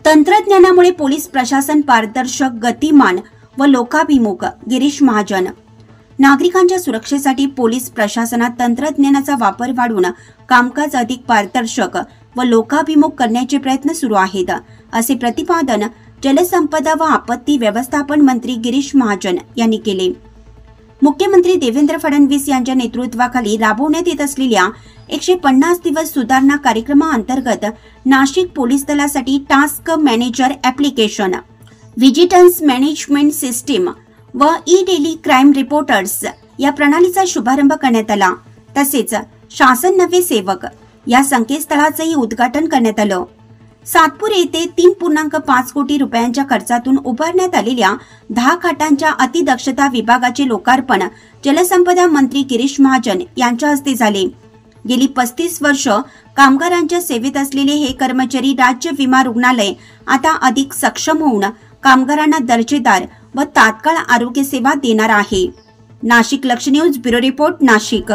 तंत्रज्ञानामुळे पोलीस प्रशासन पारदर्शक, गतिमान व लोकाभिमुख. गिरीश महाजन. नागरिकांच्या सुरक्षेसाठी पोलीस प्रशासनात तंत्रज्ञानाचा वापर वाढवून कामकाज अधिक पारदर्शक व लोकाभिमुख करण्याचे प्रयत्न सुरू आहेत, असे प्रतिपादन जलसंपदा व आपत्ती व्यवस्थापन मंत्री गिरीश महाजन यांनी केले. मुख्यमंत्री देवेंद्र फडणवीस यांच्या नेतृत्वाखाली राबवण्यात येत असलेल्या 150 दिवस सुधारणा कार्यक्रमाअंतर्गत नाशिक पोलीस दलासाठी task manager application, visitors management system व ई-डेली क्राईम रिपोर्टर्स या प्रणालीचा शुभारंभ करण्यात आला. तसेच शासन नवे सेवक या संकेतस्थळाचेही उद्घाटन करण्यात आलं. सातपूर येथे 3.5 कोटी रुपयांच्या खर्चातून उभारण्यात आलेल्या 10 खाटांच्या अतिदक्षता विभागाचे लोकार्पण जलसंपदा मंत्री गिरीश महाजन यांच्या हस्ते झाले. गेली 35 वर्ष कामगारांच्या सेवेत असलेले हे कर्मचारी राज्य विमा रुग्णालय आता अधिक सक्षम होऊन कामगारांना दर्जेदार व तात्काळ आरोग्य सेवा देणार आहे. नाशिक लक्ष न्यूज ब्युरो रिपोर्ट, नाशिक.